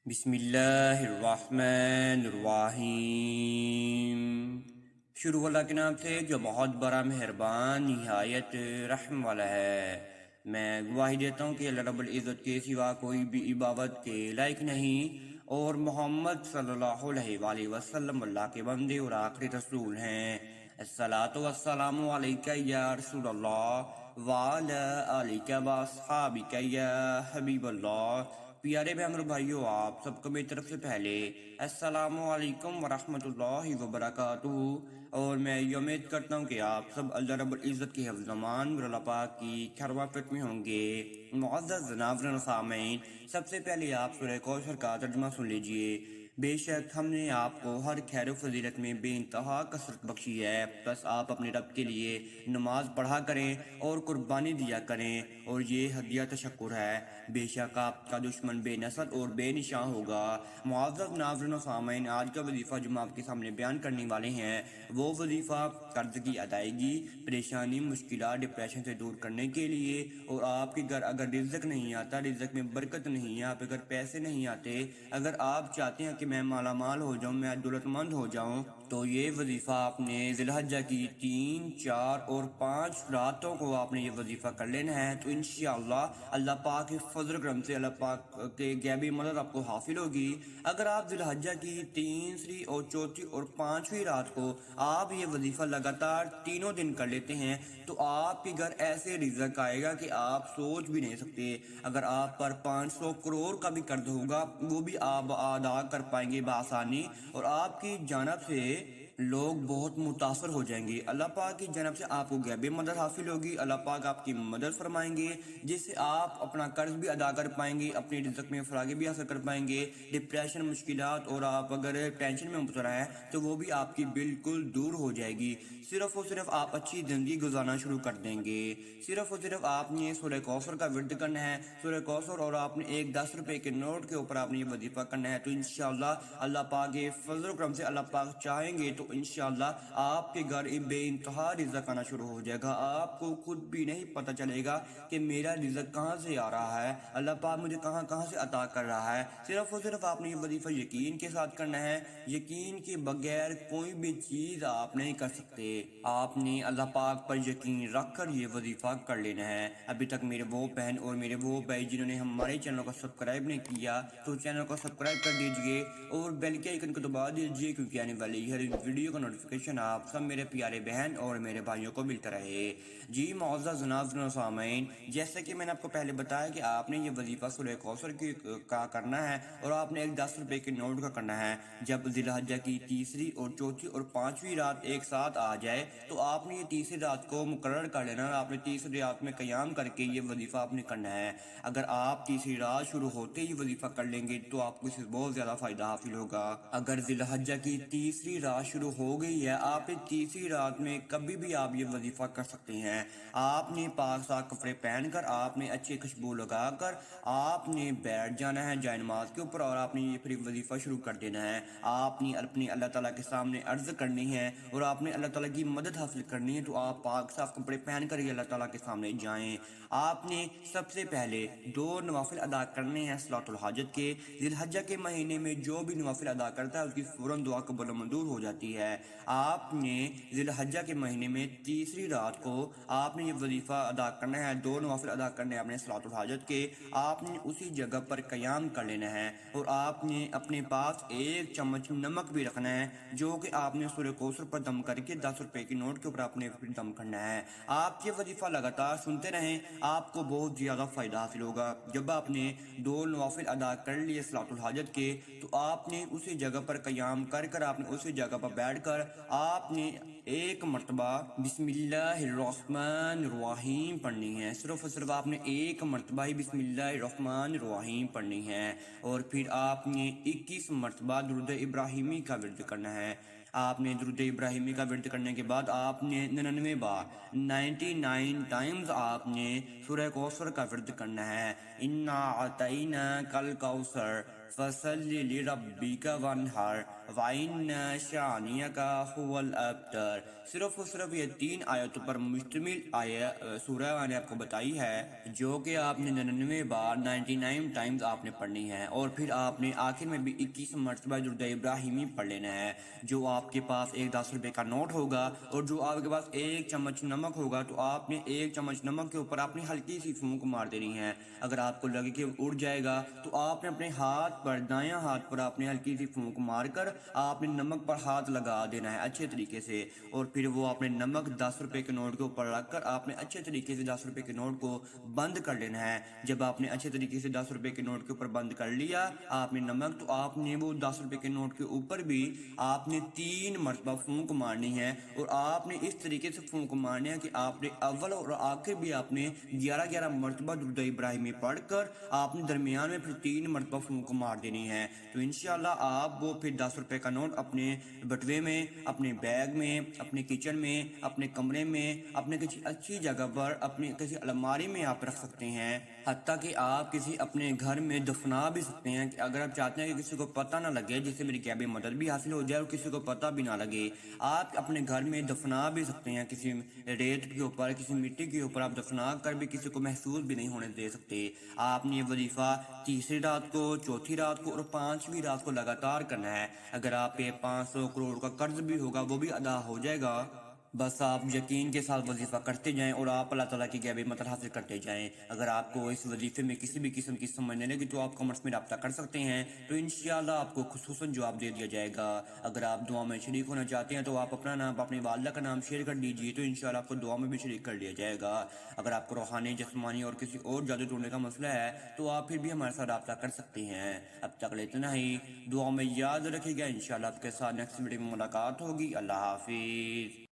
بسم اللہ الرحمن الرحیم۔ شروع اللہ کے نام سے جو بہت بڑا مہربان نہایت رحم والا ہے۔ میں گواہی دیتا ہوں کہ اللہ رب العزت کے سوا کوئی بھی عبادت کے لائق نہیں، اور محمد صلی اللہ علیہ وآلہ وسلم اللہ کے بندے اور آخری رسول ہیں۔ الصلاۃ والسلام علیک یا رسول اللہ وعلی آلک واصحابک یا حبیب اللہ۔ پیارے بہن اور بھائیو، آپ سب کو میری طرف سے پہلے السلام علیکم ورحمۃ اللہ وبرکاتہ، اور میں یہ امید کرتا ہوں کہ آپ سب اللہ رب العزت کے حفظ امان اور اللہ پاک کی خیر و عافیت میں ہوں گے۔ معزز ناظرین و سامعین، سب سے پہلے آپ سورہ کوثر کا ترجمہ سن لیجئے۔ بے شک ہم نے آپ کو ہر خیر و فضیلت میں بے انتہا کثرت بخشی ہے، بس آپ اپنے رب کے لیے نماز پڑھا کریں اور قربانی دیا کریں، اور یہ ہدیہ تشکر ہے۔ بے شک آپ کا دشمن بے نصر اور بے نشان ہوگا۔ معزز ناظرین و سامعین، آج کا وظیفہ جو ہم آپ کے سامنے بیان کرنے والے ہیں، وہ وظیفہ قرض کی ادائیگی، پریشانی، مشکلات، ڈپریشن سے دور کرنے کے لیے، اور آپ کے گھر اگر رزق نہیں آتا، رزق میں برکت نہیں ہے، آپ کے گھر پیسے نہیں آتے، اگر آپ چاہتے ہیں کہ میں مالا مال ہو جاؤں، میں دولت مند ہو جاؤں، تو یہ وظیفہ آپ نے ذی الحجہ کی 3، 4 اور 5 راتوں کو آپ نے یہ وظیفہ کر لینا ہے، تو انشاءاللہ اللہ پاک کے فضل و کرم سے اللہ پاک کے غیبی مدد آپ کو حاصل ہوگی۔ اگر آپ ذی الحجہ کی 3 اور 4 اور 5ویں رات کو آپ یہ وظیفہ لگاتار تینوں دن کر لیتے ہیں، تو آپ کے گھر ایسے رزق آئے گا کہ آپ سوچ بھی نہیں سکتے۔ اگر آپ پر 500 کروڑ کا بھی قرض ہوگا، وہ بھی آپ ادا کر پائیں گے بآسانی، اور آپ کی جانب سے لوگ بہت متاثر ہو جائیں گے۔ اللہ پاک کی جانب سے آپ کو غیبی مدد حاصل ہوگی، اللہ پاک آپ کی مدد فرمائیں گے، جس سے آپ اپنا قرض بھی ادا کر پائیں گے، اپنی رزق میں فراغی بھی حاصل کر پائیں گے۔ ڈپریشن، مشکلات، اور آپ اگر ٹینشن میں مبتلا ہیں تو وہ بھی آپ کی بالکل دور ہو جائے گی۔ صرف اور صرف آپ اچھی زندگی گزارنا شروع کر دیں گے۔ صرف اور صرف آپ نے سورہ کوثر کا ورد کرنا ہے، سورہ کوثر، اور آپ نے ایک 10 روپے کے نوٹ کے اوپر آپ نے یہ وظیفہ کرنا ہے، تو انشاءاللہ اللہ پاک کے فضل و کرم سے اللہ پاک چاہیں گے تو انشاءاللہ آپ کے گھر بے انتہا رزق آنا شروع ہو جائے گا۔ آپ کو خود بھی نہیں پتہ چلے گا کہ میرا رزق کہاں سے آ رہا ہے، اللہ پاک مجھے کہاں کہاں سے عطا کر رہا ہے۔ صرف اور صرف آپ نے یہ وظیفہ یقین کے ساتھ کرنا ہے، یقین کے بغیر کوئی بھی چیز آپ نہیں کر سکتے۔ آپ نے اللہ پاک پر یقین رکھ کر یہ وظیفہ کر لینا ہے۔ ابھی تک میرے وہ بہن اور میرے وہ بھائی جنہوں نے ہمارے چینل کو سبسکرائب نہیں کیا، تو چینل کو سبسکرائب کر دیجئے اور بیل کے آئیکن کو دبا دیجئے، کیونکہ آنے والی ہر ویڈیو کا نوٹیفیکیشن آپ سب میرے پیارے بہن اور میرے بھائیوں کو ملتا رہے۔ جی معزز ناظرین و سامعین، جیسے کہ میں نے آپ کو پہلے بتایا کہ آپ نے یہ وظیفہ سورہ کوثر کا کرنا ہے، اور آپ نے ایک 10 روپے کے نوٹ کا کرنا ہے۔ جب ذی الحجہ کی 3 اور 4 اور 5ویں رات ایک ساتھ آ جائے تو آپ نے یہ 3 رات کو مقرر کر لینا، اور آپ نے 3 رات میں قیام کر کے یہ وظیفہ آپ نے کرنا ہے۔ اگر آپ 3 رات شروع ہوتے ہی وظیفہ کر لیں گے تو آپ کو اس سے بہت زیادہ فائدہ حاصل ہوگا۔ اگر ذی الحجہ کی 3 رات شروع ہو گئی ہے، آپ نے 3 رات میں کبھی بھی آپ یہ وظیفہ کر سکتے ہیں۔ آپ نے پاک صاف کپڑے پہن کر، آپ نے اچھی خوشبو لگا کر، آپ نے بیٹھ جانا ہے جائے نماز کے اوپر، اور آپ نے یہ پھر وظیفہ شروع کر دینا ہے۔ آپ نے اپنی اللہ تعالیٰ کے سامنے عرض کرنی ہے، اور آپ نے اللہ تعالیٰ کی مدد حاصل کرنی ہے، تو آپ پاک صاف کپڑے پہن کر ہی اللہ تعالیٰ کے سامنے جائیں۔ آپ نے سب سے پہلے 2 نوافل ادا کرنے ہیں صلاۃ الحاجت کے۔ ذی الحجہ کے مہینے میں جو بھی نوافل ادا کرتا ہے اس کی فوراً دعا قبول و منظور ہو جاتی ہے۔ آپ نے ذی الحجہ کے مہینے میں 3 رات کو آپ نے یہ وظیفہ ادا کرنا ہے، 2 نوافل ادا کرنے ہیں اپنے صلاۃ الحاجت کے۔ آپ نے اسی جگہ پر قیام کر لینا ہے، اور آپ نے اپنے پاس 1 چمچ نمک بھی رکھنا ہے، جو کہ آپ نے سورہ کوثر پر دم کر کے 10 روپے کے نوٹ کے اوپر آپ نے دم کرنا ہے۔ آپ یہ وظیفہ لگاتار سنتے رہیں، آپ کو بہت زیادہ فائدہ حاصل ہوگا۔ جب آپ نے 2 نوافل ادا کر لیے صلاۃ الحاجت کے، تو آپ نے اسی جگہ پر قیام کر کر، آپ نے اسی جگہ پر بیٹھ کر، آپ نے 1 مرتبہ بسم اللہ الرحمن الرحیم پڑھنی ہے۔ صرف اور صرف آپ نے 1 مرتبہ ہی بسم اللہ الرحمن الرحیم پڑھنی ہے، اور پھر آپ نے 21 مرتبہ درود ابراہیمی کا ورد کرنا ہے۔ آپ نے درود ابراہیمی کا ورد کرنے کے بعد آپ نے 99 بار 99 ٹائمز آپ نے سورہ کوثر کا ورد کرنا ہے۔ انا اعطیناک الکوثر، فَصَلِّ لِرَبِّكَ وَانْحَرْ وَإِنَّ شَانِئَكَ هُوَ الْأَبْتَرُ۔ صرف اور صرف یہ 3 آیتوں پر مشتمل سورہ میں نے آپ کو بتائی ہے، جو کہ آپ نے 99 بار 99 ٹائمز آپ نے پڑھنی ہے، اور پھر آپ نے آخر میں بھی 21 مرتبہ درود ابراہیمی پڑھ لینا ہے۔ جو آپ کے پاس ایک 10 روپے کا نوٹ ہوگا اور جو آپ کے پاس 1 چمچ نمک ہوگا، تو آپ نے 1 چمچ نمک کے اوپر اپنی ہلکی سی پھونک مار دینی ہے۔ اگر آپ کو لگے کہ اڑ جائے گا تو آپ نے اپنے ہاتھ پر، دایاں ہاتھ پر آپ نے ہلکی سی پھونک مار کر آپ نے نمک پر ہاتھ لگا دینا ہے اچھے طریقے سے، اور پھر وہ آپ نے نمک 10 روپے کے نوٹ کے اوپر رکھ کر آپ نے اچھے طریقے سے 10 روپے کے نوٹ کو بند کر لینا ہے۔ جب آپ نے اچھے طریقے سے 10 روپے کے نوٹ کے اوپر بند کر لیا آپ نے نمک، تو آپ نے وہ 10 روپے کے نوٹ کے اوپر بھی آپ نے 3 مرتبہ پھونک مارنی ہے، اور آپ نے اس طریقے سے پھونک مارنی ہے کہ آپ نے اول اور آخر بھی آپ نے 11 مرتبہ درود ابراہیمی پڑھ کر آپ نے درمیان میں پھر 3 مرتبہ پھونک مار دینی ہے۔ تو انشاءاللہ آپ وہ پھر 10 روپے کا نوٹ اپنے بٹوے میں، اپنے بیگ میں، اپنے کچن میں، اپنے کمرے میں، اپنے کسی اچھی جگہ پر، اپنی کسی الماری میں آپ رکھ سکتے ہیں، حتیٰ کہ آپ کسی اپنے گھر میں دفنا بھی سکتے ہیں، کہ اگر آپ چاہتے ہیں کہ کسی کو پتہ نہ لگے، جس سے میری غیبی مدد بھی حاصل ہو جائے اور کسی کو پتہ بھی نہ لگے، آپ اپنے گھر میں دفنا بھی سکتے ہیں، کسی ریت کے اوپر، کسی مٹی کے اوپر آپ دفنا کر بھی کسی کو محسوس بھی نہیں ہونے دے سکتے۔ آپ نے یہ وظیفہ تیسری رات کو، چوتھی رات کو اور 5ویں رات کو لگاتار کرنا ہے۔ اگر آپ پہ 500 کروڑ کا قرض بھی ہوگا وہ بھی ادا ہو جائے گا، بس آپ یقین کے ساتھ وظیفہ کرتے جائیں اور آپ اللہ تعالیٰ کی غیبی مدد حاصل کرتے جائیں۔ اگر آپ کو اس وظیفے میں کسی بھی قسم کی سمجھ نہیں لگی تو آپ کمنٹس میں رابطہ کر سکتے ہیں، تو انشاءاللہ آپ کو خصوصاً جواب دے دیا جائے گا۔ اگر آپ دعا میں شریک ہونا چاہتے ہیں تو آپ اپنا نام، اپنی والدہ کا نام شیئر کر دیجیے، تو انشاءاللہ آپ کو دعا میں بھی شریک کر لیا جائے گا۔ اگر آپ کو روحانی، جسمانی اور کسی اور جادو ٹونے کا مسئلہ ہے تو آپ پھر بھی ہمارے ساتھ رابطہ کر سکتے ہیں۔ اب تک اتنا ہی، دعا میں یاد رکھیے گا، انشاءاللہ آپ کے ساتھ نیکسٹ ویڈیو میں ملاقات ہوگی۔ اللہ حافظ۔